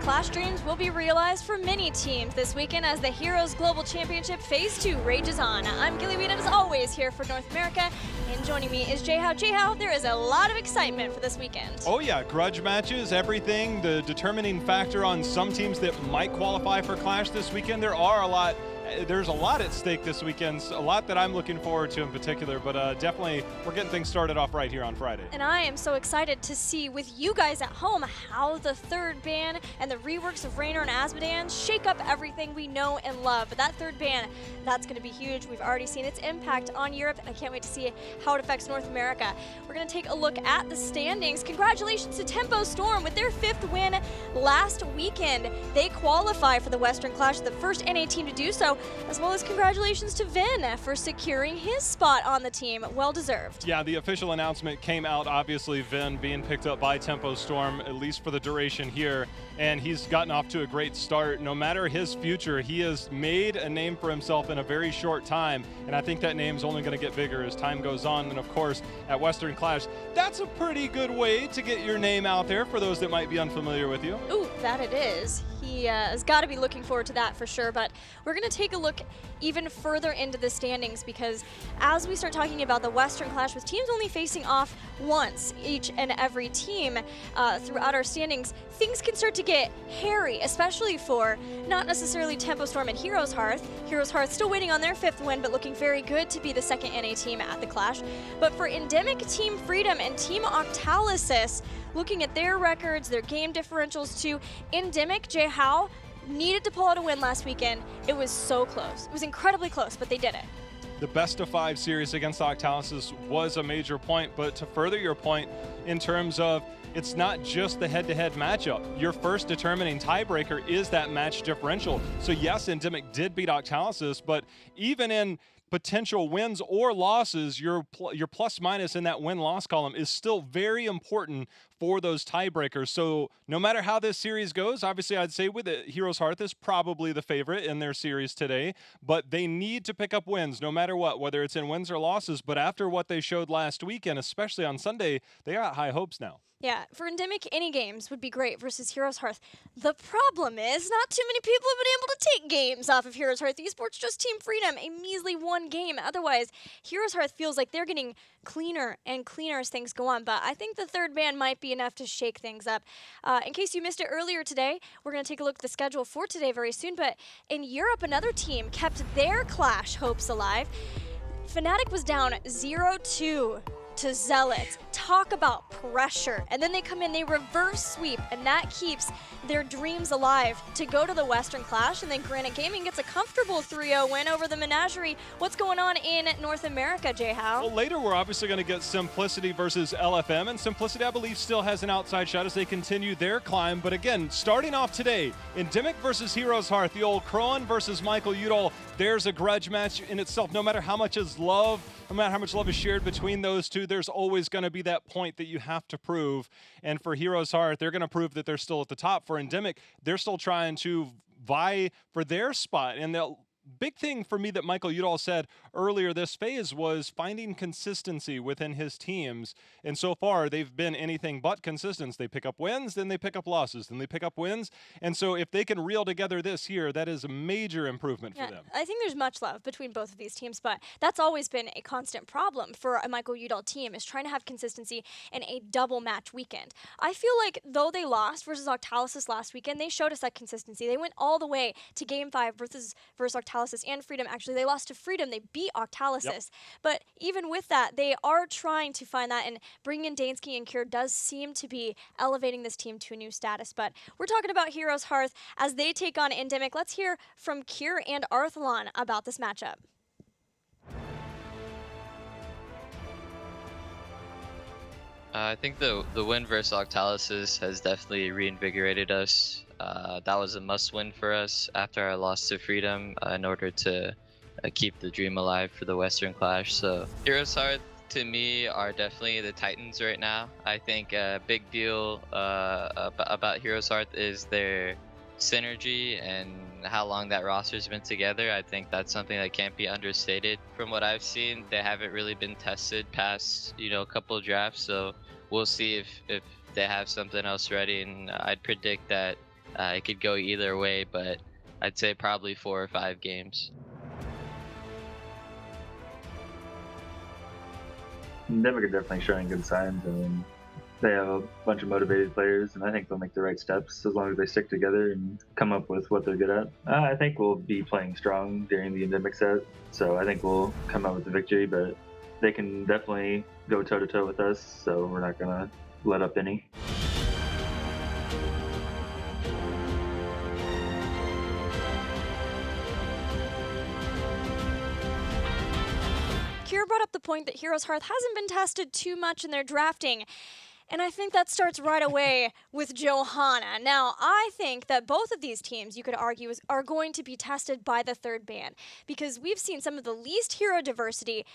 Clash dreams will be realized for many teams this weekend as the Heroes Global Championship Phase 2 rages on. I'm Gilly Weed, as always, here for North America, and joining me is Jay How. Jay How, there is a lot of excitement for this weekend. Oh yeah, grudge matches, everything, the determining factor on some teams that might qualify for Clash this weekend. There's a lot at stake this weekend, a lot that I'm looking forward to in particular, but definitely we're getting things started off right here on Friday. And I am so excited to see with you guys at home how the third ban and the reworks of Raynor and Asmodean shake up everything we know and love. But that third ban, that's going to be huge. We've already seen its impact on Europe, and I can't wait to see how it affects North America. We're going to take a look at the standings. Congratulations to Tempo Storm with their 5th win last weekend. They qualify for the Western Clash, the first NA team to do so, as well as congratulations to Vin for securing his spot on the team. Well deserved. Yeah, the official announcement came out, obviously Vin being picked up by Tempo Storm, at least for the duration here, and he's gotten off to a great start. No matter his future, he has made a name for himself in a very short time, and I think that name's only going to get bigger as time goes on. And of course, at Western Clash, that's a pretty good way to get your name out there for those that might be unfamiliar with you. Ooh, that it is. He has got to be looking forward to that for sure, but we're going to take a look even further into the standings, because as we start talking about the Western Clash with teams only facing off once each and every team throughout our standings, things can start to get hairy, especially for not necessarily Tempo Storm and HeroesHearth. HeroesHearth still waiting on their 5th win, but looking very good to be the 2nd NA team at the Clash. But for ENDEMIC, Team Freedom, and Team Octalysis, looking at their records, their game differentials too, ENDEMIC, Jay How, needed to pull out a win last weekend. It was so close. It was incredibly close, but they did it. The best of 5 series against Octalysis was a major point, but to further your point in terms of it's not just the head-to-head matchup. Your first determining tiebreaker is that match differential. So yes, ENDEMIC did beat Octalysis, but even in potential wins or losses, your plus minus in that win-loss column is still very important for those tiebreakers. So no matter how this series goes, obviously I'd say with it, HeroesHearth is probably the favorite in their series today, but they need to pick up wins no matter what, whether it's in wins or losses. But after what they showed last weekend, especially on Sunday, they got high hopes now. Yeah, for ENDEMIC, any games would be great versus HeroesHearth. The problem is not too many people have been able to take games off of HeroesHearth Esports, just Team Freedom, a measly 1 game. Otherwise, HeroesHearth feels like they're getting cleaner and cleaner as things go on, but I think the third ban might be enough to shake things up. In case you missed it earlier today, we're going to take a look at the schedule for today very soon, but in Europe, another team kept their Clash hopes alive. Fnatic was down 0-2 to Zealots. Talk about pressure. And then they come in, they reverse sweep, and that keeps their dreams alive to go to the Western Clash. And then Granite Gaming gets a comfortable 3-0 win over the Menagerie. What's going on in North America, Jay How? Well, later we're obviously going to get Simplicity versus LFM, and Simplicity, I believe, still has an outside shot as they continue their climb. But again, starting off today, ENDEMIC versus HeroesHearth, the old Crowan versus Michael Udall. There's a grudge match in itself. No matter how much is love, no matter how much love is shared between those two, there's always going to be that point that you have to prove. And for HeroesHearth, they're going to prove that they're still at the top. For ENDEMIC, they're still trying to vie for their spot. And the big thing for me that Michael Udall said earlier this phase was finding consistency within his teams. And so far, they've been anything but consistent. They pick up wins, then they pick up losses, then they pick up wins. And so if they can reel together this year, that is a major improvement for them. I think there's much love between both of these teams, but that's always been a constant problem for a Michael Udall team, is trying to have consistency in a double match weekend. I feel like though they lost versus Octalysis last weekend, they showed us that consistency. They went all the way to Game 5 versus Octalysis and Freedom. Actually, they lost to Freedom. They beat Octalysis. Yep. But even with that, they are trying to find that, and bringing in Dansky and Cure does seem to be elevating this team to a new status. But we're talking about HeroesHearth as they take on ENDEMIC. Let's hear from Cure and Arthalon about this matchup. I think the win versus Octalysis has definitely reinvigorated us. That was a must-win for us after our loss to Freedom in order to keep the dream alive for the Western Clash. So HeroesHearth, to me, are definitely the Titans right now. I think a big deal about HeroesHearth is their synergy and how long that roster's been together. I think that's something that can't be understated. From what I've seen, they haven't really been tested past, a couple of drafts. So we'll see if they have something else ready. And I'd predict that It could go either way, but I'd say probably 4 or 5 games. ENDEMIC are definitely showing good signs. I mean, they have a bunch of motivated players, and I think they'll make the right steps as long as they stick together and come up with what they're good at. I think we'll be playing strong during the ENDEMIC set, so I think we'll come out with the victory, but they can definitely go toe-to-toe with us, so we're not going to let up any. Kira brought up the point that HeroesHearth hasn't been tested too much in their drafting. And I think that starts right away with Johanna. Now, I think that both of these teams, you could argue, are going to be tested by the third ban, because we've seen some of the least hero diversity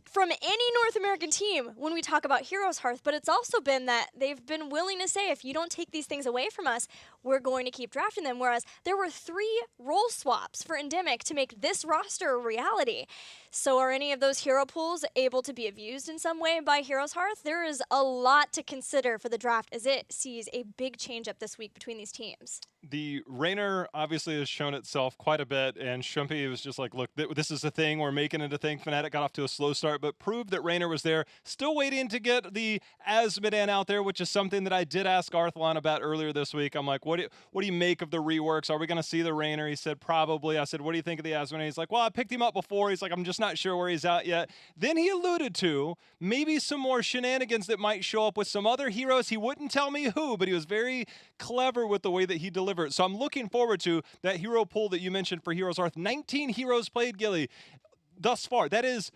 from any North American team when we talk about HeroesHearth, but it's also been that they've been willing to say, if you don't take these things away from us, we're going to keep drafting them, whereas there were 3 role swaps for ENDEMIC to make this roster a reality. So are any of those hero pools able to be abused in some way by HeroesHearth? There is a lot to consider for the draft as it sees a big change-up this week between these teams. The Raynor obviously has shown itself quite a bit, and Shumpy was just like, look, this is a thing, we're making it a thing. Fnatic got off to a slow start, but proved that Raynor was there. Still waiting to get the Azmodan out there, which is something that I did ask Arthlon about earlier this week. I'm like, what do you make of the reworks? Are we going to see the Raynor? He said, probably. I said, what do you think of the Azmodan? He's like, well, I picked him up before. He's like, I'm just not sure where he's at yet. Then he alluded to maybe some more shenanigans that might show up with some other heroes. He wouldn't tell me who, but he was very clever with the way that he delivered. So I'm looking forward to that hero pool that you mentioned for HeroesHearth. 19 heroes played, Gilly, thus far. That is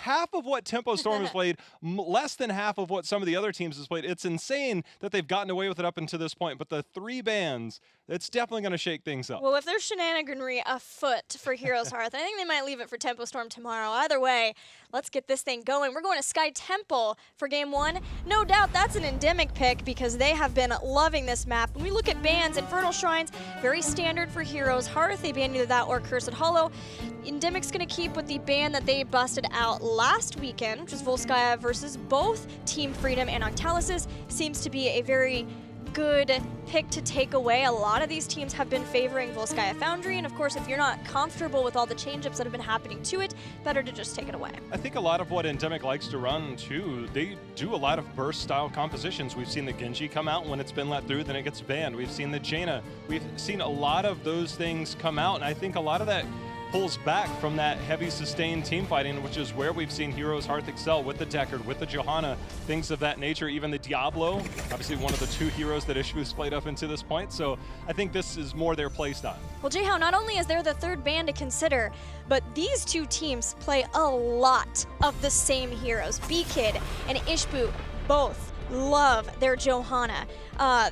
half of what Tempo Storm has played, less than half of what some of the other teams has played. It's insane that they've gotten away with it up until this point, but the 3 bans, it's definitely going to shake things up. Well, if there's shenaniganry afoot for HeroesHearth, I think they might leave it for Tempo Storm tomorrow. Either way, let's get this thing going. We're going to Sky Temple for Game 1. No doubt that's an ENDEMIC pick because they have been loving this map. When we look at bans, Infernal Shrines, very standard for HeroesHearth. They banned either that or Cursed Hollow. ENDEMIC's going to keep with the ban that they busted out last weekend, which is Volskaya versus both Team Freedom and Octalysis. Seems to be a very good pick to take away. A lot of these teams have been favoring Volskaya Foundry, and of course, if you're not comfortable with all the change-ups that have been happening to it, better to just take it away. I think a lot of what ENDEMIC likes to run, too, they do a lot of burst-style compositions. We've seen the Genji come out, when it's been let through, then it gets banned. We've seen the Jaina. We've seen a lot of those things come out, and I think a lot of that pulls back from that heavy sustained team fighting, which is where we've seen HeroesHearth excel with the Deckard, with the Johanna, things of that nature. Even the Diablo, obviously one of the 2 heroes that Ishbu's played up into this point. So I think this is more their play style. Well, Jayhow, not only is there the third ban to consider, but these 2 teams play a lot of the same heroes. B-Kid and Ishbu both love their Johanna.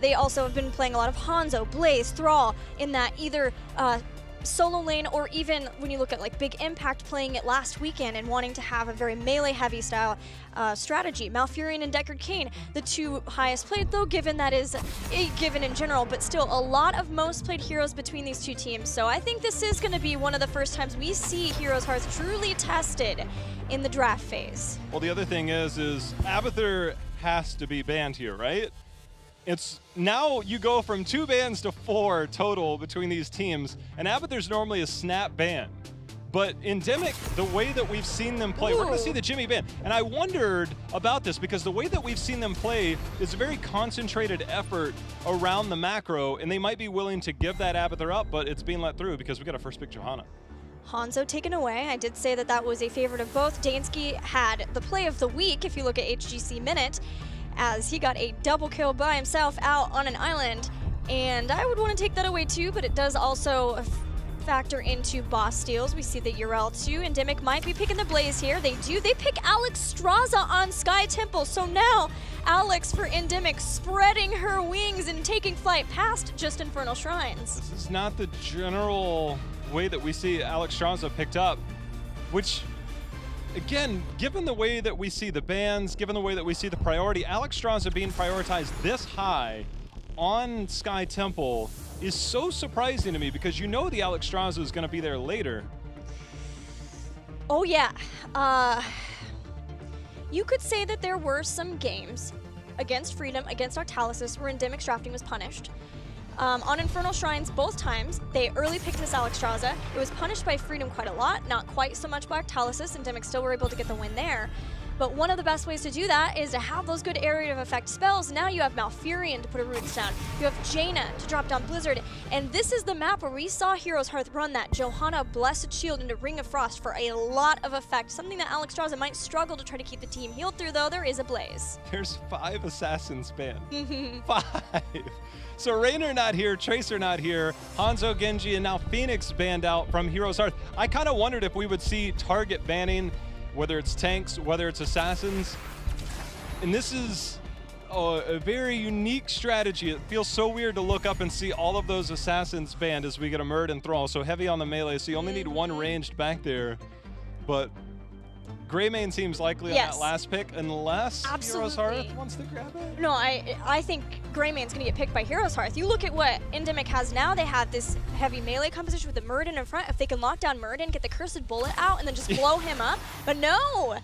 They also have been playing a lot of Hanzo, Blaze, Thrall in that either solo lane, or even when you look at like Big Impact playing it last weekend and wanting to have a very melee heavy style strategy. Malfurion and Deckard Cain, the 2 highest played, though given that is a given in general, but still a lot of most played heroes between these 2 teams. So I think this is going to be one of the first times we see HeroesHearth truly tested in the draft phase. Well, the other thing is Abathur has to be banned here, right? It's now you go from 2 bans to 4 total between these teams, and Abathur's normally a snap ban. But ENDEMIC, the way that we've seen them play, we're going to see the Jimmy ban. And I wondered about this because the way that we've seen them play is a very concentrated effort around the macro, and they might be willing to give that Abathur up, but it's being let through because we got a first pick Johanna. Hanzo taken away. I did say that that was a favorite of both. Dansky had the play of the week, if you look at HGC Minute, as he got a double kill by himself out on an island. And I would want to take that away too, but it does also factor into boss steals. We see the Urel too. ENDEMIC might be picking the Blaze here. They do. They pick Alex Straza on Sky Temple. So now Alex for ENDEMIC spreading her wings and taking flight past just Infernal Shrines. This is not the general way that we see Alex Straza picked up, which, again, given the way that we see the bans, given the way that we see the priority, Alex Straza being prioritized this high on Sky Temple is so surprising to me because you know the Alex Straza is going to be there later. Oh yeah. You could say that there were some games against Freedom, against Octalysis, where ENDEMIC's drafting was punished. On Infernal Shrines, both times, they early picked this Alexstrasza. It was punished by Freedom quite a lot, not quite so much by Octalysis, and ENDEMIC still were able to get the win there. But one of the best ways to do that is to have those good area of effect spells. Now you have Malfurion to put a roots down. You have Jaina to drop down Blizzard. And this is the map where we saw HeroesHearth run that Johanna Blessed Shield into Ring of Frost for a lot of effect. Something that Alexstrasza might struggle to try to keep the team healed through, though. There is a Blaze. There's 5 assassins banned. 5. So Raynor not here, Tracer not here, Hanzo, Genji, and now Phoenix banned out from HeroesHearth. I kind of wondered if we would see target banning, whether it's tanks, whether it's assassins. And this is a very unique strategy. It feels so weird to look up and see all of those assassins banned as we get a Murd and Thrall. So heavy on the melee, so you only need 1 ranged back there. But Greymane seems likely on that last pick, unless HeroesHearth wants to grab it. No, I think Greymane's going to get picked by HeroesHearth. You look at what ENDEMIC has now. They have this heavy melee composition with the Murden in front. If they can lock down Murden, get the Cursed Bullet out, and then just blow him up. But no!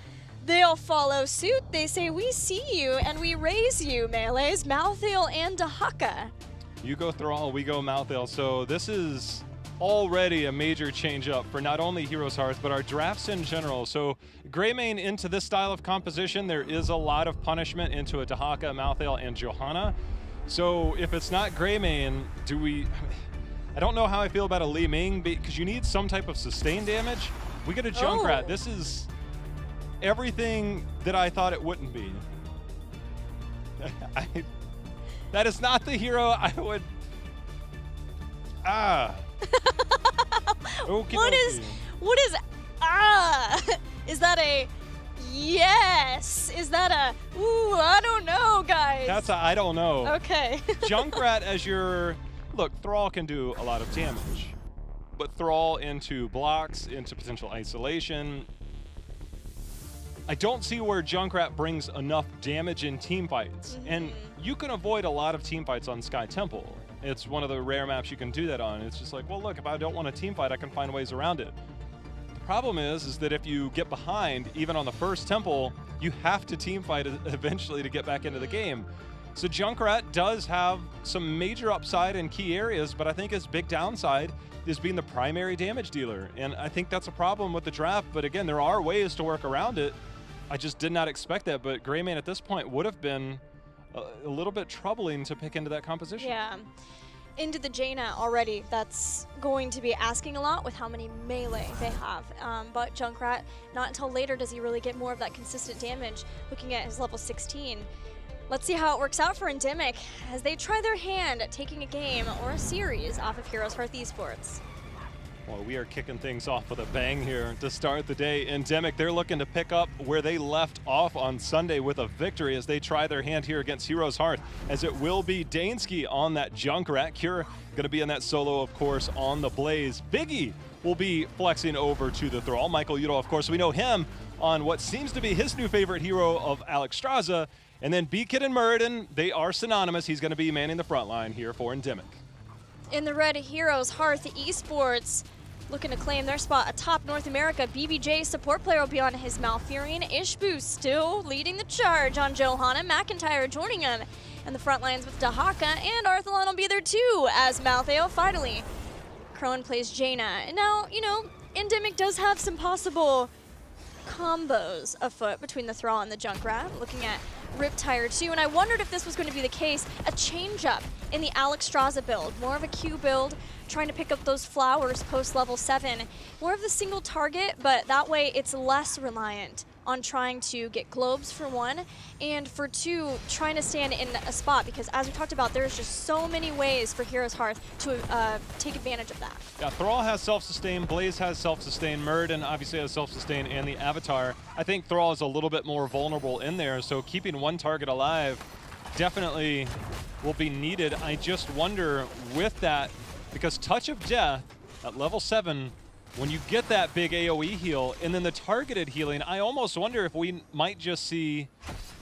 They'll follow suit. They say, we see you, and we raise you, Melees, Malthael, and Dahaka. You go Thrall, we go Malthael. So this is already a major change up for not only HeroesHearth, but our drafts in general. So Greymane into this style of composition, there is a lot of punishment into a Dahaka, Malthael, and Johanna. So if it's not Greymane, I don't know how I feel about a Li Ming, because you need some type of sustained damage. We get a Junkrat. This is everything that I thought it wouldn't be. That is not the hero I would... What is is that a yes? Is that a ooh, I don't know, guys? That's a I don't know. Okay. Junkrat as your look, Thrall can do a lot of damage. But Thrall into blocks, into potential isolation. I don't see where Junkrat brings enough damage in team fights. And you can avoid a lot of team fights on Sky Temple. It's one of the rare maps you can do that on. It's just like, well, look, if I don't want a team fight, I can find ways around it. The problem is that if you get behind, even on the first temple, you have to team fight eventually to get back into the game. So Junkrat does have some major upside in key areas, but I think his big downside is being the primary damage dealer. And I think that's a problem with the draft. But again, there are ways to work around it. I just did not expect that. But Greymane at this point would have been a little bit troubling to pick into that composition. Yeah. Into the Jaina already, that's going to be asking a lot with how many melee they have. But Junkrat, not until later does he really get more of that consistent damage, looking at his level 16. Let's see how it works out for ENDEMIC as they try their hand at taking a game or a series off of HeroesHearth Esports. Well, we are kicking things off with a bang here to start the day. ENDEMIC, they're looking to pick up where they left off on Sunday with a victory as they try their hand here against HeroesHearth, as it will be Dansky on that Junkrat. Cure going to be in that solo, of course, on the Blaze. Biggie will be flexing over to the Thrall. Michael Udall, of course, we know him on what seems to be his new favorite hero of Alexstrasza. And then B-Kid and Murden, they are synonymous. He's going to be manning the front line here for ENDEMIC. In the red, HeroesHearth Esports looking to claim their spot atop North America. BBJ support player will be on his Malfurion. Ishbu still leading the charge on Johanna. McIntyre joining him. And the front lines with Dahaka and Arthalon will be there too as Malthael finally. Crone plays Jaina. And now, you know, ENDEMIC does have some possible combos afoot between the Thrall and the Junkrat. Looking at Riptire too, and I wondered if this was going to be the case, a change up in the Alexstrasza build, more of a Q build, trying to pick up those flowers post level 7, more of the single target, but that way it's less reliant on trying to get globes for 1, and for 2, trying to stand in a spot, because as we talked about, there's just so many ways for HeroesHearth to take advantage of that. Yeah, Thrall has self-sustain, Blaze has self-sustain, Murden obviously has self-sustain, and the Avatar. I think Thrall is a little bit more vulnerable in there, so keeping one target alive definitely will be needed. I just wonder with that, because Touch of Death at level 7, when you get that big AoE heal and then the targeted healing, I almost wonder if we might just see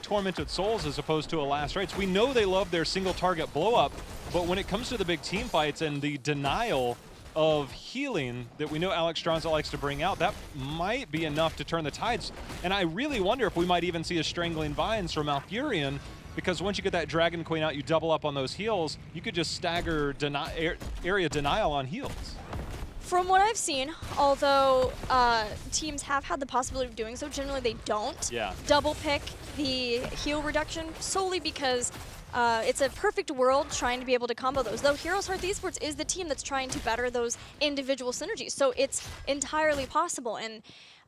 Tormented Souls as opposed to a Last Rites. We know they love their single target blow up, but when it comes to the big team fights and the denial of healing that we know Alexstrasza likes to bring out, that might be enough to turn the tides. And I really wonder if we might even see a Strangling Vines from Malfurion because once you get that Dragon Queen out, you double up on those heals, you could just stagger area denial on heals. From what I've seen, although teams have had the possibility of doing so, generally they don't double pick the heal reduction solely because it's a perfect world trying to be able to combo those. Though HeroesHearth Esports is the team that's trying to better those individual synergies, so it's entirely possible. And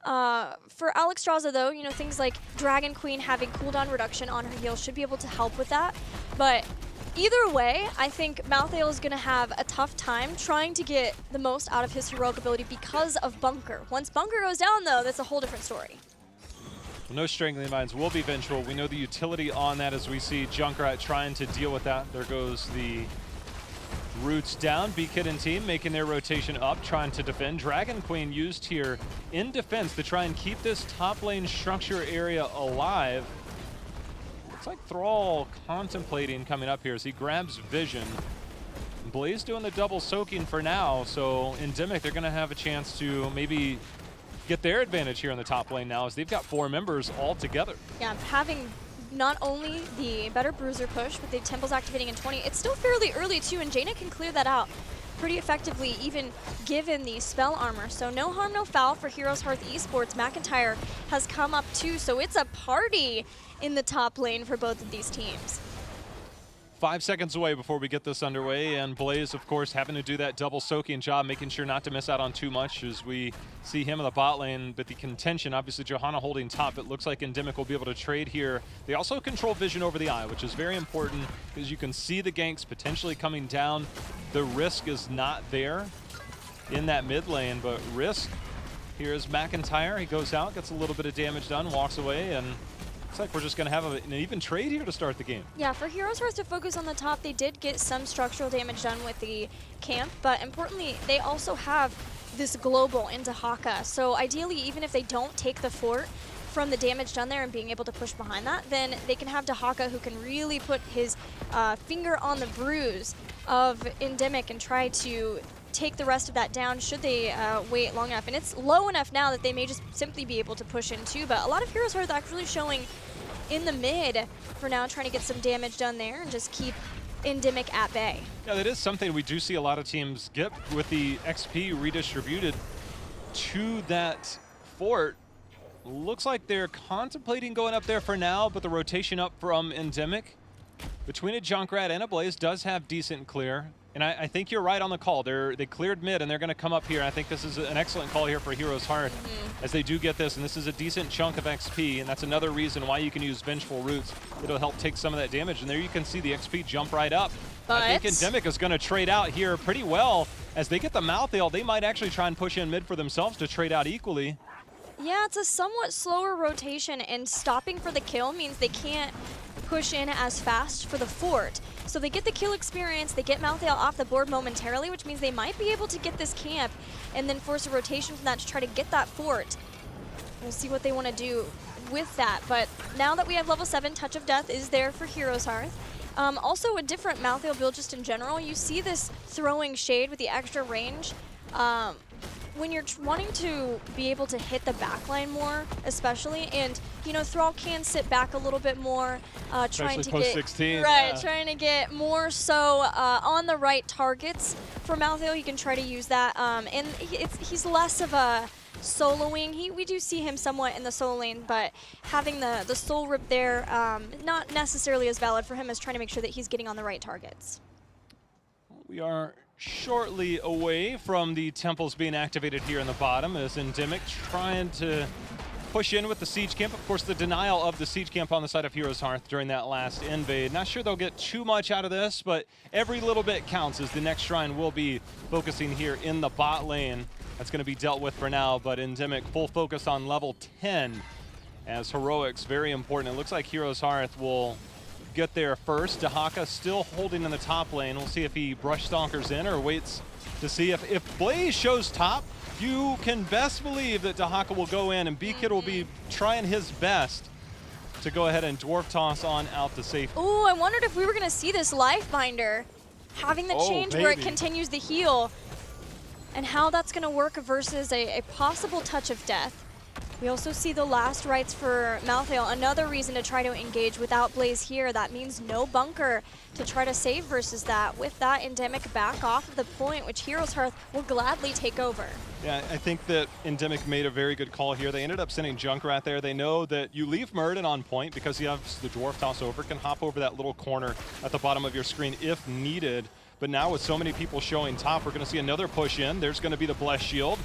for Alexstrasza, though, you know, things like Dragon Queen having cooldown reduction on her heal should be able to help with that. But either way, I think Malthael is going to have a tough time trying to get the most out of his heroic ability because of Bunker. Once Bunker goes down, though, that's a whole different story. Well, no Strangling Mines will be vengeful. We know the utility on that as we see Junkrat trying to deal with that. There goes the Roots down. B-Kid and team making their rotation up, trying to defend. Dragon Queen used here in defense to try and keep this top lane structure area alive. Looks like Thrall contemplating coming up here as he grabs Vision. Blaze doing the double soaking for now, so ENDEMIC, they're going to have a chance to maybe get their advantage here in the top lane now as they've got 4 members all together. Yeah, having not only the better bruiser push, but the temples activating in 20, it's still fairly early too, and Jaina can clear that out pretty effectively, even given the spell armor. So no harm, no foul for HeroesHearth Esports. McIntyre has come up too, so it's a party in the top lane for both of these teams. 5 seconds away before we get this underway, and Blaze, of course, having to do that double soaking job, making sure not to miss out on too much as we see him in the bot lane. But the contention, obviously, Johanna holding top. It looks like ENDEMIC will be able to trade here. They also control Vision over the eye, which is very important because you can see the ganks potentially coming down. The risk is not there in that mid lane, but risk. Here's McIntyre. He goes out, gets a little bit of damage done, walks away, and looks like we're just going to have an even trade here to start the game. Yeah, for HeroesHearth to focus on the top, they did get some structural damage done with the camp, but importantly, they also have this global into Haka. So ideally, even if they don't take the fort from the damage done there and being able to push behind that, then they can have Dahaka who can really put his finger on the bruise of ENDEMIC and try to take the rest of that down should they wait long enough. And it's low enough now that they may just simply be able to push in too, but a lot of HeroesHearth actually showing in the mid for now, trying to get some damage done there and just keep ENDEMIC at bay. Yeah, that is something we do see a lot of teams get with the XP redistributed to that fort. Looks like they're contemplating going up there for now, but the rotation up from ENDEMIC between a Junkrat and a Blaze does have decent clear. And I think you're right on the call. They cleared mid, and they're going to come up here. I think this is an excellent call here for HeroesHearth as they do get this, and this is a decent chunk of XP, and that's another reason why you can use Vengeful Roots. It'll help take some of that damage, and there you can see the XP jump right up. But I think ENDEMIC is going to trade out here pretty well. As they get the Malthael, they might actually try and push in mid for themselves to trade out equally. Yeah, it's a somewhat slower rotation, and stopping for the kill means they can't push in as fast for the fort. So they get the kill experience, they get Malthael off the board momentarily, which means they might be able to get this camp and then force a rotation from that to try to get that fort. We'll see what they want to do with that. But now that we have level 7, Touch of Death is there for HeroesHearth. Also a different Malthael build just in general. You see this throwing shade with the extra range. When you're wanting to be able to hit the backline more, especially, and you know, Thrall can sit back a little bit more, trying to get 16, right, trying to get more so on the right targets for Malthael. He can try to use that, and he's less of a soloing. We do see him somewhat in the solo lane, but having the soul rip there, not necessarily as valid for him as trying to make sure that he's getting on the right targets. We are shortly away from the temples being activated here in the bottom as ENDEMIC trying to push in with the siege camp. Of course, the denial of the siege camp on the side of HeroesHearth during that last invade. Not sure they'll get too much out of this, but every little bit counts as the next shrine will be focusing here in the bot lane. That's going to be dealt with for now, but ENDEMIC full focus on level 10 as heroics, very important. It looks like HeroesHearth will get there first. Dahaka still holding in the top lane. We'll see if he brush stonkers in or waits to see if Blaze shows top. You can best believe that Dahaka will go in and B-Kid will be trying his best to go ahead and dwarf toss on out to safety. Ooh, I wondered if we were gonna see this life binder having the change where it continues the heal and how that's gonna work versus a possible touch of death. We also see the last rights for Malthael. Another reason to try to engage without Blaze here. That means no bunker to try to save versus that. With that, ENDEMIC back off of the point, which HeroesHearth will gladly take over. Yeah, I think that ENDEMIC made a very good call here. They ended up sending Junkrat there. They know that you leave Muradin on point because he has the Dwarf toss over, can hop over that little corner at the bottom of your screen if needed. But now with so many people showing top, we're going to see another push in. There's going to be the Blessed Shield.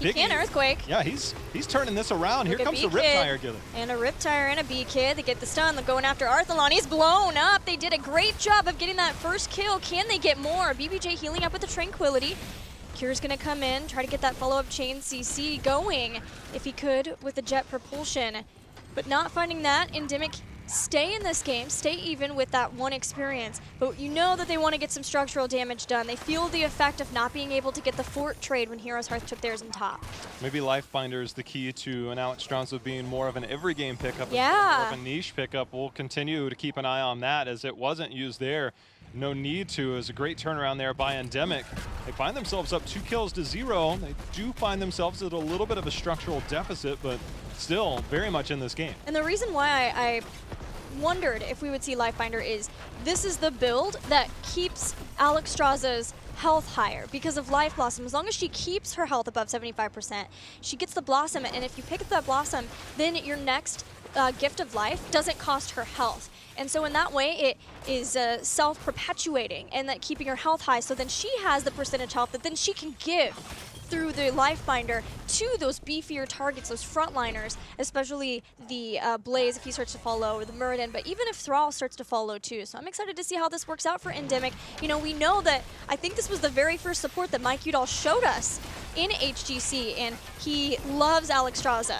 He can Earthquake. Yeah, he's turning this around. Here comes the Riptire, Gilly. And a Riptire and a B-Kid. They get the stun. They're going after Arthalon. He's blown up. They did a great job of getting that first kill. Can they get more? BBJ healing up with the Tranquility. Cure's going to come in, try to get that follow-up chain CC going, if he could, with the Jet Propulsion. But not finding that, ENDEMIC stay in this game, stay even with that one experience. But you know that they want to get some structural damage done. They feel the effect of not being able to get the fort trade when HeroesHearth took theirs in top. Maybe Lifebinder is the key to an Alexstrasza being more of an every game pickup, yeah, more of a niche pickup. We'll continue to keep an eye on that as it wasn't used there. No need to. It was a great turnaround there by ENDEMIC. They find themselves up 2 kills to 0. They do find themselves at a little bit of a structural deficit, but still very much in this game. And the reason why I wondered if we would see Lifebinder is this is the build that keeps Alexstrasza's health higher because of Life Blossom. As long as she keeps her health above 75%, she gets the Blossom, and if you pick up that Blossom, then your next Gift of Life doesn't cost her health. And so in that way, it is self-perpetuating and that keeping her health high, so then she has the percentage health that then she can give through the Lifebinder to those beefier targets, those frontliners, especially the Blaze if he starts to follow, or the Muradin, but even if Thrall starts to follow too. So I'm excited to see how this works out for ENDEMIC. You know, we know that, I think this was the very first support that Mike Udall showed us in HGC, and he loves Alexstrasza.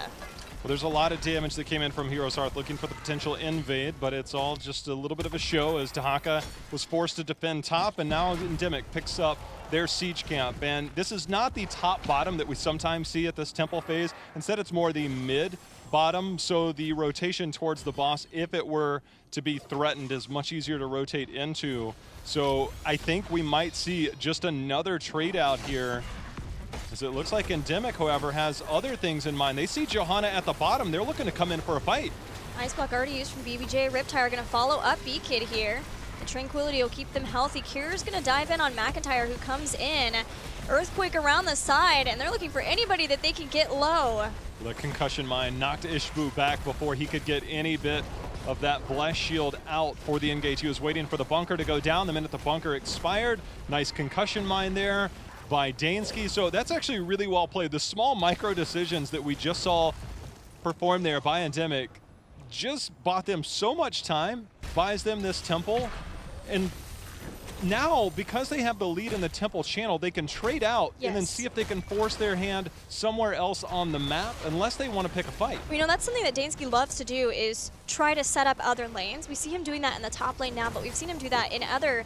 Well, there's a lot of damage that came in from HeroesHearth looking for the potential invade, but it's all just a little bit of a show as Dahaka was forced to defend top, and now ENDEMIC picks up their siege camp. And this is not the top bottom that we sometimes see at this temple phase. Instead, it's more the mid bottom, so the rotation towards the boss, if it were to be threatened, is much easier to rotate into. So I think we might see just another trade out here, as it looks like ENDEMIC, however, has other things in mind. They see Johanna at the bottom. They're looking to come in for a fight. Ice Block already used from BBJ. Riptire going to follow up B-Kid here. The Tranquility will keep them healthy. Cure's going to dive in on McIntyre, who comes in. Earthquake around the side, and they're looking for anybody that they can get low. The concussion mine knocked Ishbu back before he could get any bit of that Blessed Shield out for the engage. He was waiting for the bunker to go down. The minute the bunker expired, nice concussion mine there by Dansky. So that's actually really well played. The small micro decisions that we just saw performed there by ENDEMIC just bought them so much time, buys them this temple, and now because they have the lead in the temple channel, they can trade out and then see if they can force their hand somewhere else on the map, unless they want to pick a fight. You know, that's something that Dansky loves to do, is try to set up other lanes. We see him doing that in the top lane now, but we've seen him do that in other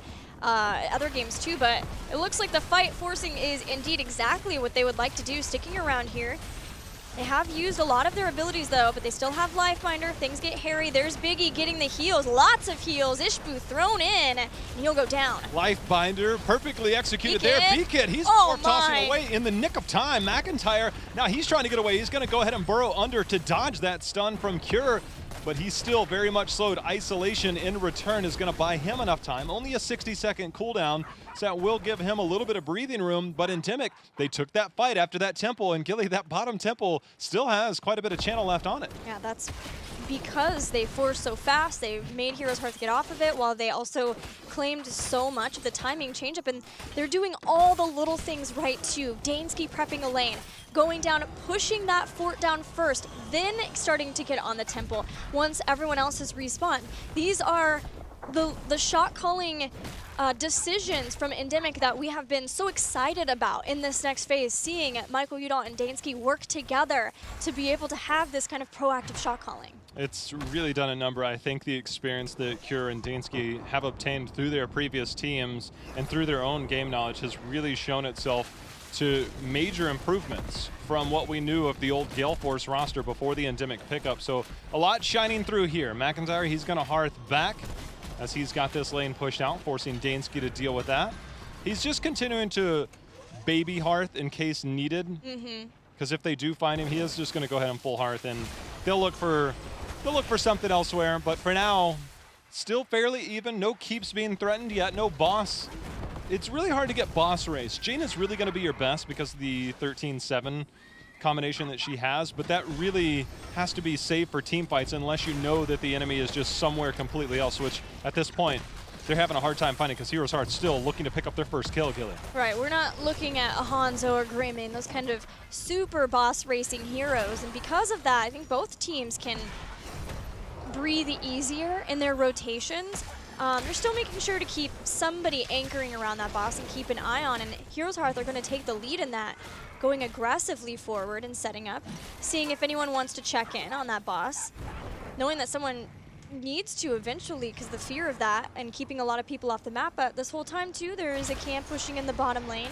games too. But it looks like the fight forcing is indeed exactly what they would like to do, sticking around here. They have used a lot of their abilities though, but they still have Lifebinder. Things get hairy. There's Biggie getting the heals, lots of heals. Ishbu thrown in, and he'll go down. Lifebinder perfectly executed there. B-Kid, he's tossing away in the nick of time. McIntyre, now he's trying to get away. He's going to go ahead and burrow under to dodge that stun from Cure, but he's still very much slowed. Isolation in return is going to buy him enough time. Only a 60-second cooldown, so that will give him a little bit of breathing room. But ENDEMIC, they took that fight after that temple, and Gilly, that bottom temple still has quite a bit of channel left on it. Yeah, that's because they forced so fast. They made HeroesHearth get off of it, while they also claimed so much of the timing change-up, and they're doing all the little things right too. Dansky prepping a lane, going down, pushing that fort down first, then starting to get on the temple once everyone else has respawned. These are the shot calling decisions from ENDEMIC that we have been so excited about in this next phase, seeing Michael Udall and Dansky work together to be able to have this kind of proactive shot calling. It's really done a number. I think the experience that Cure and Dansky have obtained through their previous teams and through their own game knowledge has really shown itself to major improvements from what we knew of the old Gale Force roster before the ENDEMIC pickup. So a lot shining through here. McIntyre, he's going to Hearth back as he's got this lane pushed out, forcing Dansky to deal with that. He's just continuing to baby Hearth in case needed. because if they do find him, he is just going to go ahead and full hearth, and they'll look for something elsewhere. But for now, still fairly even. No keeps being threatened yet. No boss. It's really hard to get boss race. Jaina's really going to be your best because of the 13-7 combination that she has, but that really has to be safe for team fights unless you know that the enemy is just somewhere completely else, which at this point they're having a hard time finding because HeroesHearth still looking to pick up their first kill, Gilly. Right, we're not looking at a Hanzo or Greymane, those kind of super boss racing heroes, and because of that, I think both teams can breathe easier in their rotations. They're still making sure to keep somebody anchoring around that boss and keep an eye on, and HeroesHearth are going to take the lead in that, going aggressively forward and setting up, seeing if anyone wants to check in on that boss, knowing that someone needs to eventually because the fear of that and keeping a lot of people off the map. But this whole time too, there is a camp pushing in the bottom lane.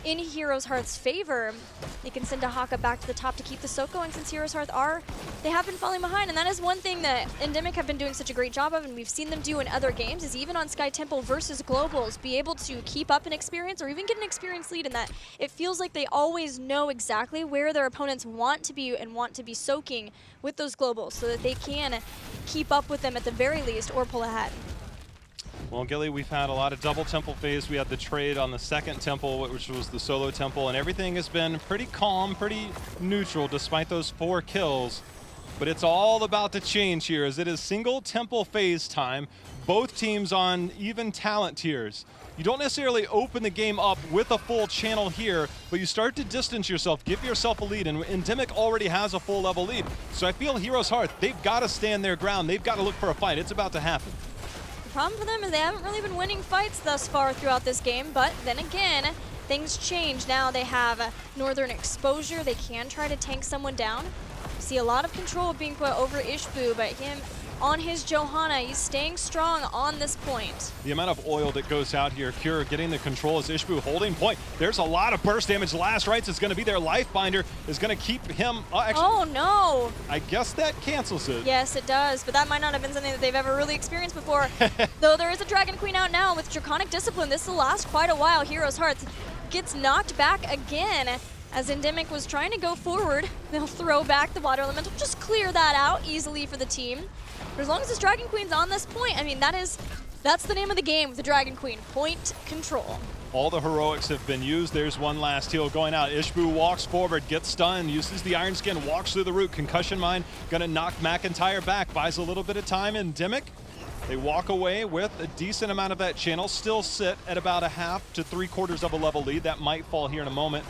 In HeroesHearth's favor, they can send a Haka back to the top to keep the soak going, since HeroesHearth they have been falling behind, and that is one thing that ENDEMIC have been doing such a great job of, and we've seen them do in other games, is even on Sky Temple versus Globals, be able to keep up an experience or even get an experience lead in that. It feels like they always know exactly where their opponents want to be and want to be soaking with those Globals so that they can keep up with them at the very least or pull ahead. Well, Gilly, we've had a lot of double temple phase. We had the trade on the second temple, which was the solo temple, and everything has been pretty calm, pretty neutral despite those 4 kills. But it's all about to change here as it is single temple phase time. Both teams on even talent tiers. You don't necessarily open the game up with a full channel here, but you start to distance yourself, give yourself a lead, and ENDEMIC already has a full level lead. So I feel HeroesHearth, they've got to stand their ground. They've got to look for a fight. It's about to happen. The problem for them is they haven't really been winning fights thus far throughout this game, but then again, things change. Now they have Northern Exposure. They can try to tank someone down. See a lot of control being put over Ishbu, but him on his Johanna, he's staying strong on this point. The amount of oil that goes out here, Cure getting the control as Ishbu holding point. There's a lot of burst damage. Last Rites is going to be their life binder, is going to keep him. Actually, oh no! I guess that cancels it. Yes, it does, but that might not have been something that they've ever really experienced before. Though there is a Dragon Queen out now with Draconic Discipline. This will last quite a while. HeroesHearth gets knocked back again as ENDEMIC was trying to go forward. They'll throw back the Water Elemental, just clear that out easily for the team. But as long as this Dragon Queen's on this point, I mean, that's the name of the game with the Dragon Queen, point control. All the heroics have been used. There's one last heal going out. Ishbu walks forward, gets stunned, uses the Iron Skin, walks through the root. Concussion Mine gonna knock McIntyre back, buys a little bit of time. ENDEMIC, they walk away with a decent amount of that channel, still sit at about a half to 3/4 of a level lead. That might fall here in a moment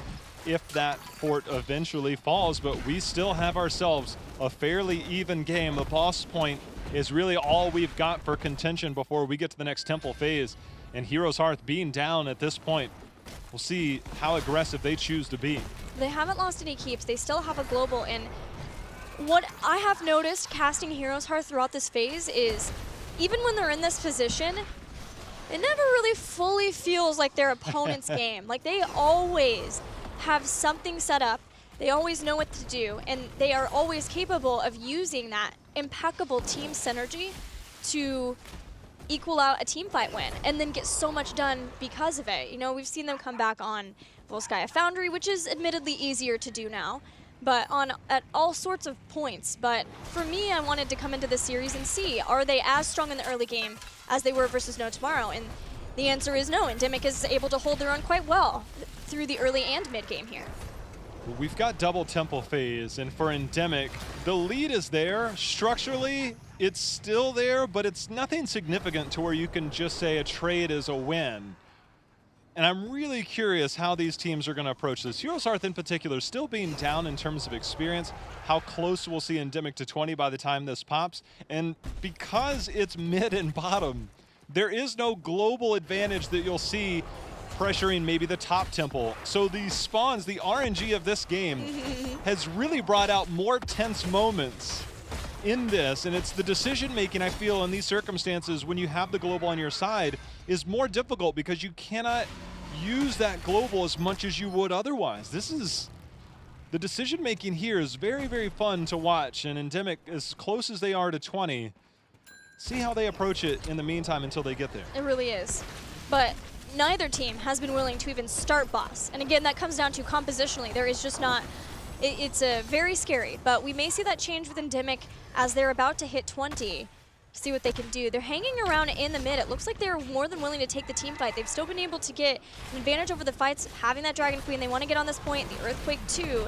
if that fort eventually falls, but we still have ourselves a fairly even game. The boss point is really all we've got for contention before we get to the next temple phase. And HeroesHearth being down at this point, we'll see how aggressive they choose to be. They haven't lost any keeps. They still have a global, and what I have noticed casting HeroesHearth throughout this phase is even when they're in this position, it never really fully feels like their opponent's game. Like they always have something set up. They always know what to do, and they are always capable of using that impeccable team synergy to equal out a team fight win and then get so much done because of it. You know, we've seen them come back on Volskaya Foundry, which is admittedly easier to do now, but at all sorts of points. But for me, I wanted to come into this series and see, are they as strong in the early game as they were versus No Tomorrow? And the answer is no. ENDEMIC is able to hold their own quite well through the early and mid game here. We've got double temple phase, and for ENDEMIC, the lead is there. Structurally, it's still there, but it's nothing significant to where you can just say a trade is a win. And I'm really curious how these teams are going to approach this. HeroesHearth in particular still being down in terms of experience, how close we'll see ENDEMIC to 20 by the time this pops. And because it's mid and bottom, there is no global advantage that you'll see pressuring maybe the top temple. So these spawns, the RNG of this game has really brought out more tense moments in this, and it's the decision making I feel in these circumstances when you have the global on your side is more difficult because you cannot use that global as much as you would otherwise. The decision making here is very, very fun to watch, and ENDEMIC, as close as they are to 20, see how they approach it in the meantime until they get there. It really is. But neither team has been willing to even start boss. And again, that comes down to compositionally. There is just not It's very scary, but we may see that change with ENDEMIC as they're about to hit 20. See what they can do. They're hanging around in the mid. It looks like they're more than willing to take the team fight. They've still been able to get an advantage over the fights, having that Dragon Queen. They want to get on this point, the Earthquake too.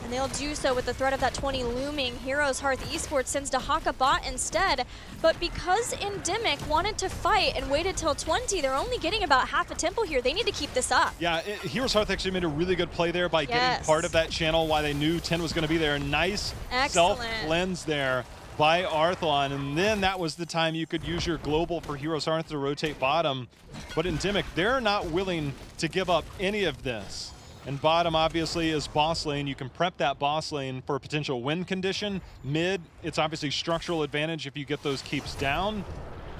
And they'll do so with the threat of that 20 looming. HeroesHearth Esports sends Dahaka bot instead. But because ENDEMIC wanted to fight and waited till 20, they're only getting about half a tempo here. They need to keep this up. Yeah, HeroesHearth actually made a really good play there by getting part of that channel while they knew 10 was going to be there. Nice self-cleanse there by Arthlon. And then that was the time you could use your global for HeroesHearth to rotate bottom. But ENDEMIC, they're not willing to give up any of this. And bottom, obviously, is boss lane. You can prep that boss lane for a potential win condition. Mid, it's obviously structural advantage if you get those keeps down,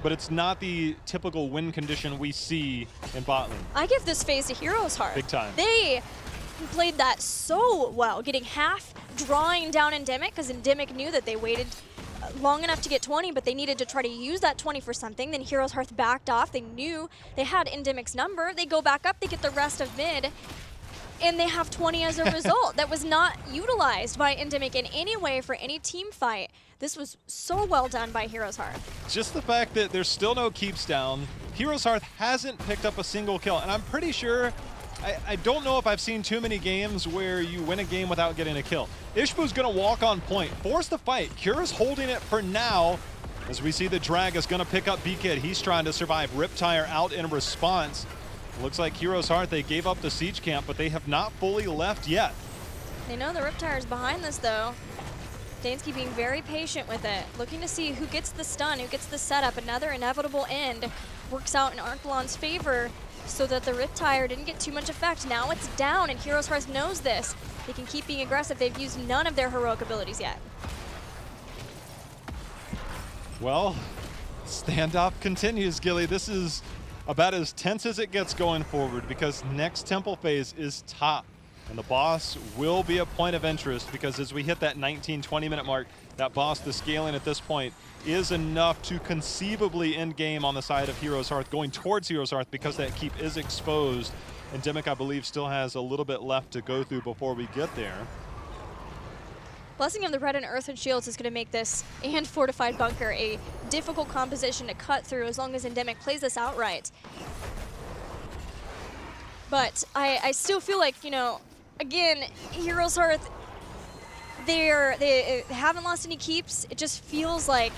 but it's not the typical win condition we see in bot lane. I give this phase to HeroesHearth. Big time. They played that so well, getting half, drawing down ENDEMIC, because ENDEMIC knew that they waited long enough to get 20, but they needed to try to use that 20 for something. Then HeroesHearth backed off. They knew they had ENDEMIC's number. They go back up, they get the rest of mid, and they have 20 as a result. That was not utilized by ENDEMIC in any way for any team fight. This was so well done by HeroesHearth. Just the fact that there's still no keeps down. HeroesHearth hasn't picked up a single kill, and I'm pretty sure, I don't know if I've seen too many games where you win a game without getting a kill. Ishbu's gonna walk on point, force the fight. Kira's holding it for now, as we see the drag is gonna pick up B-Kid. He's trying to survive. Riptire out in response. Looks like HeroesHearth, they gave up the siege camp, but they have not fully left yet. They know the Riptire's behind this, though. Dansky being very patient with it, looking to see who gets the stun, who gets the setup. Another inevitable end works out in Arthlon's favor so that the Riptire didn't get too much effect. Now it's down, and HeroesHearth knows this. They can keep being aggressive. They've used none of their heroic abilities yet. Well, standoff continues, Gilly. This is about as tense as it gets going forward, because next temple phase is top, and the boss will be a point of interest, because as we hit that 19-20 minute mark, that boss, the scaling at this point is enough to conceivably end game on the side of HeroesHearth, going towards HeroesHearth, because that keep is exposed. And ENDEMIC, I believe, still has a little bit left to go through before we get there. Blessing of the Red and Earth and Shields is going to make this and Fortified Bunker a difficult composition to cut through as long as ENDEMIC plays this outright. But I still feel like, you know, again, HeroesHearth, they haven't lost any keeps. It just feels like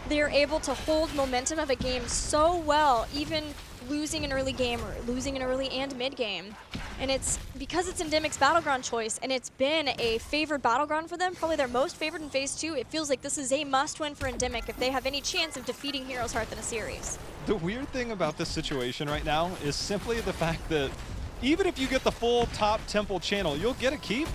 they're able to hold momentum of a game so well, even losing an early game or losing an early and mid game. And it's because it's ENDEMIC's Battleground choice, and it's been a favored Battleground for them, probably their most favored in Phase 2. It feels like this is a must-win for ENDEMIC if they have any chance of defeating HeroesHearth in a series. The weird thing about this situation right now is simply the fact that even if you get the full top temple channel, you'll get a keep,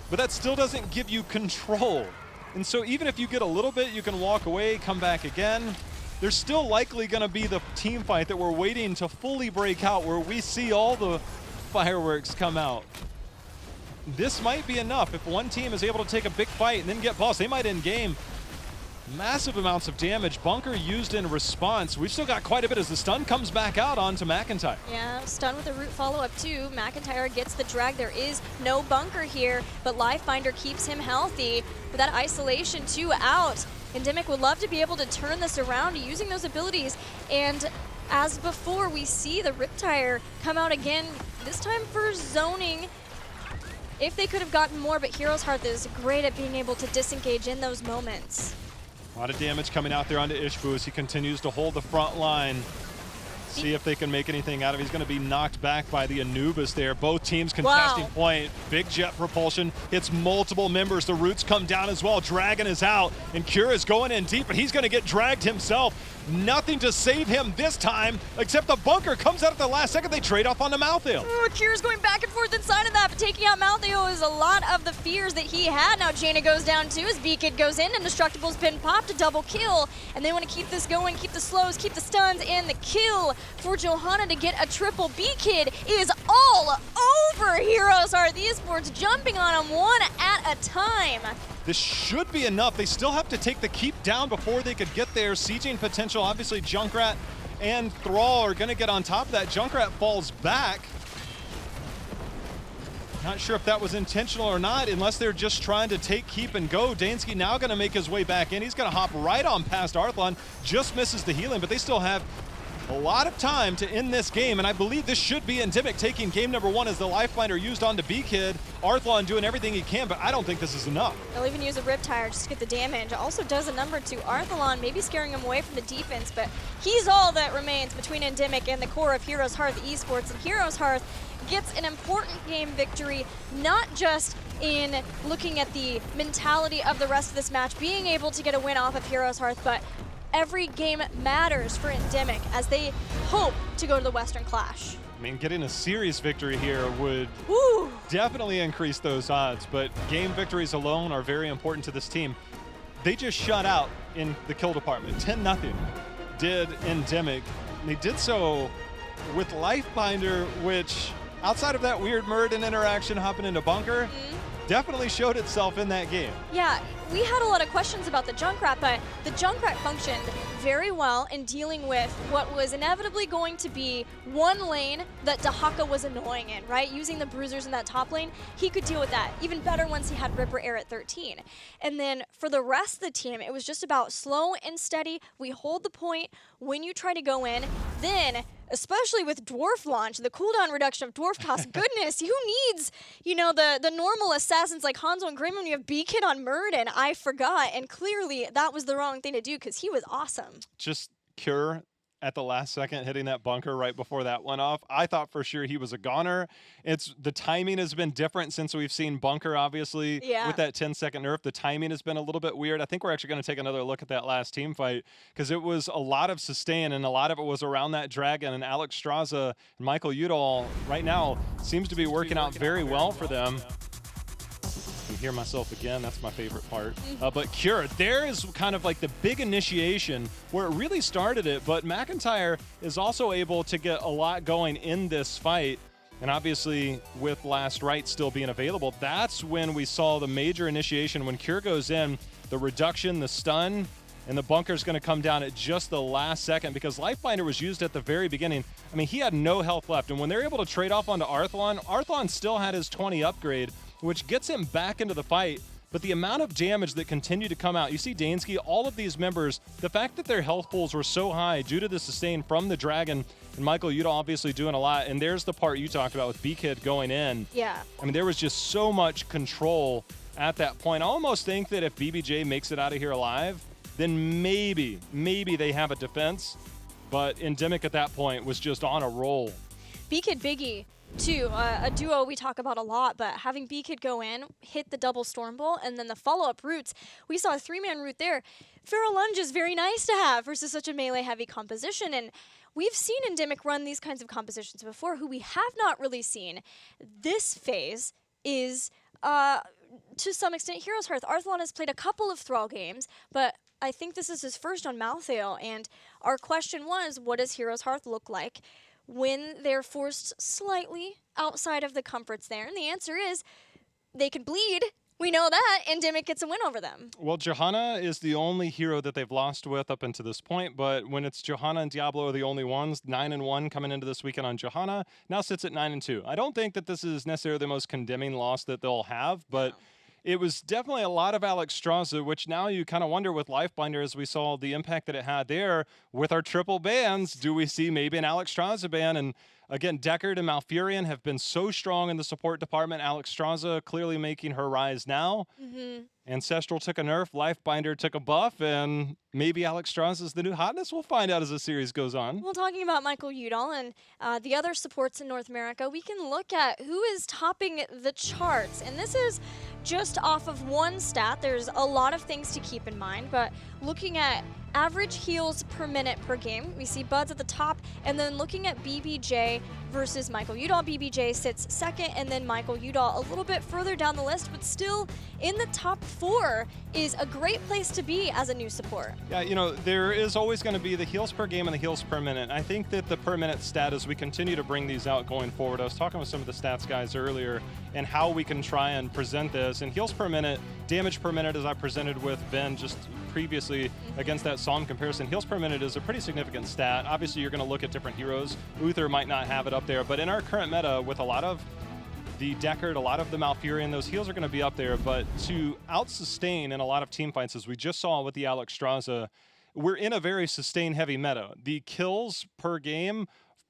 but that still doesn't give you control. And so even if you get a little bit, you can walk away, come back again. There's still likely going to be the team fight that we're waiting to fully break out, where we see all the fireworks come out. This might be enough. If one team is able to take a big fight and then get boss, they might end game. Massive amounts of damage. Bunker used in response. We've still got quite a bit as the stun comes back out onto McIntyre. Yeah, stun with a root follow-up too. McIntyre gets the drag. There is no Bunker here, but Lifefinder keeps him healthy. With that isolation too out, ENDEMIC would love to be able to turn this around using those abilities. And as before, we see the Riptire come out again, this time for zoning. If they could have gotten more, but HeroesHearth is great at being able to disengage in those moments. A lot of damage coming out there onto Ishbu as he continues to hold the front line. See if they can make anything out of it. He's going to be knocked back by the Anubis there. Both teams contesting point. Big jet propulsion hits multiple members. The roots come down as well. Dragon is out, and Cura is going in deep, but he's going to get dragged himself. Nothing to save him this time, except the Bunker comes out at the last second. They trade off on the Malthael. Kira's going back and forth inside of that, but taking out Malthael is a lot of the fears that he had. Now Jaina goes down too as B-Kid goes in, and Indestructible's been popped, a double kill. And they want to keep this going, keep the slows, keep the stuns, and the kill for Johanna to get a triple. B-Kid is all over HeroesHearth Esports, jumping on him one at a time. This should be enough. They still have to take the keep down before they could get there. Sieging potential, obviously Junkrat and Thrall are going to get on top of that. Junkrat falls back. Not sure if that was intentional or not, unless they're just trying to take, keep, and go. Dansky now going to make his way back in. He's going to hop right on past Arthlon. Just misses the healing, but they still have a lot of time to end this game, and I believe this should be ENDEMIC taking game number 1 as the Lifeliner used on to B-Kid. Arthlon doing everything he can, but I don't think this is enough. They'll even use a Riptire just to get the damage. Also does a number to Arthlon, maybe scaring him away from the defense, but he's all that remains between ENDEMIC and the core of HeroesHearth Esports, and HeroesHearth gets an important game victory, not just in looking at the mentality of the rest of this match, being able to get a win off of HeroesHearth, but every game matters for ENDEMIC as they hope to go to the Western Clash. I mean, getting a series victory here would definitely increase those odds, but game victories alone are very important to this team. They just shut out in the kill department. 10-0 did ENDEMIC. They did so with Lifebinder, which, outside of that weird Muradin interaction hopping into bunker, definitely showed itself in that game. Yeah, we had a lot of questions about the Junkrat, but the Junkrat functioned very well in dealing with what was inevitably going to be one lane that Dahaka was annoying in, right? Using the bruisers in that top lane, he could deal with that. Even better once he had Ripper Air at 13. And then for the rest of the team, it was just about slow and steady. We hold the point when you try to go in, then especially with Dwarf launch, the cooldown reduction of Dwarf toss, goodness, who needs, you know, the normal assassins like Hanzo and Grim when you have B-Kid on Muradin? I forgot, and clearly that was the wrong thing to do because he was awesome. Just Cure at the last second hitting that bunker right before that went off. I thought for sure he was a goner. The timing has been different since we've seen bunker, obviously, with that 10-second nerf. The timing has been a little bit weird. I think we're actually going to take another look at that last team fight because it was a lot of sustain and a lot of it was around that dragon, and Alex Straza and Michael Udall right now seems to be working out very well for them. I hear myself again, that's my favorite part. But Cure, there is kind of like the big initiation where it really started it, but McIntyre is also able to get a lot going in this fight. And obviously with Last Right still being available, that's when we saw the major initiation. When Cure goes in, the reduction, the stun, and the bunker's going to come down at just the last second because Lifebinder was used at the very beginning. I mean, he had no health left, and when they're able to trade off onto Arthlon, Arthlon still had his 20 upgrade, which gets him back into the fight. But the amount of damage that continued to come out, you see Dansky, all of these members, the fact that their health pools were so high due to the sustain from the Dragon, and Michael Udall obviously doing a lot, and there's the part you talked about with B-Kid going in. Yeah. I mean, there was just so much control at that point. I almost think that if BBJ makes it out of here alive, then maybe they have a defense. But ENDEMIC at that point was just on a roll. B-Kid Biggie, too, a duo we talk about a lot, but having B-Kid go in, hit the double Storm Bolt, and then the follow-up roots, we saw a 3-man root there. Feral Lunge is very nice to have versus such a melee-heavy composition, and we've seen ENDEMIC run these kinds of compositions before. Who we have not really seen this phase is, to some extent, HeroesHearth. Arthlon has played a couple of Thrall games, but I think this is his first on Malthael, and our question was, what does HeroesHearth look like when they're forced slightly outside of the comforts there? And the answer is they could bleed. We know that. ENDEMIC gets a win over them. Well, Johanna is the only hero that they've lost with up until this point, but when it's Johanna and Diablo are the only ones, 9-1 coming into this weekend on Johanna, now sits at 9-2. I don't think that this is necessarily the most condemning loss that they'll have, but it was definitely a lot of Alex Straza, which now you kind of wonder with Lifebinder, as we saw the impact that it had there with our triple bans. Do we see maybe an Alex Straza ban? And again, Deckard and Malfurion have been so strong in the support department. Alex Straza clearly making her rise now. Ancestral took a nerf, Lifebinder took a buff, and maybe Alex Straza is the new hotness. We'll find out as the series goes on. Well, talking about Michael Udall and the other supports in North America, we can look at who is topping the charts. And this is just off of one stat. There's a lot of things to keep in mind, but looking at average heals per minute per game, we see Buds at the top, and then looking at BBJ versus Michael Udall, BBJ sits second, and then Michael Udall a little bit further down the list, but still in the top 4 is a great place to be as a new support. Yeah, you know, there is always going to be the heals per game and the heals per minute. I think that the per minute stat, as we continue to bring these out going forward, I was talking with some of the stats guys earlier and how we can try and present this. And heals per minute, damage per minute, as I presented with Ben just previously against that Psalm comparison, heals per minute is a pretty significant stat. Obviously, you're going to look at different heroes. Uther might not have it up there, but in our current meta with a lot of the Deckard, a lot of the Malfurion, those heals are going to be up there, but to out-sustain in a lot of team fights, as we just saw with the Alex Straza, we're in a very sustain-heavy meta. The kills per game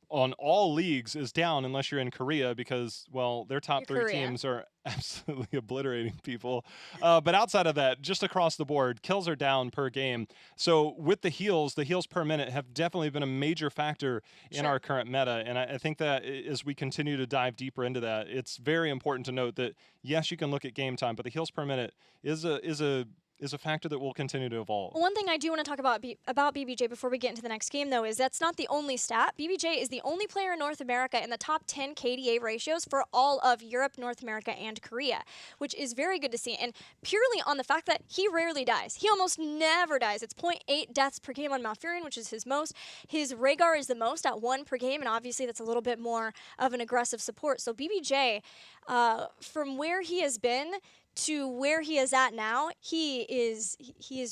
on all leagues is down unless you're in Korea because, well, their top three teams are absolutely obliterating people. But outside of that, just across the board, kills are down per game. So with the heals per minute have definitely been a major factor in our current meta. And I think that as we continue to dive deeper into that, it's very important to note that, yes, you can look at game time, but the heals per minute is a factor that will continue to evolve. One thing I do want to talk about BBJ before we get into the next game, though, is that's not the only stat. BBJ is the only player in North America in the top 10 KDA ratios for all of Europe, North America, and Korea, which is very good to see. And purely on the fact that he rarely dies. He almost never dies. It's 0.8 deaths per game on Malfurion, which is his most. His Rhaegar is the most at 1 per game, and obviously that's a little bit more of an aggressive support. So BBJ, from where he has been to where he is at now, he is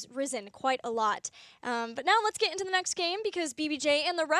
risen quite a lot. But now let's get into the next game because BBJ and the rest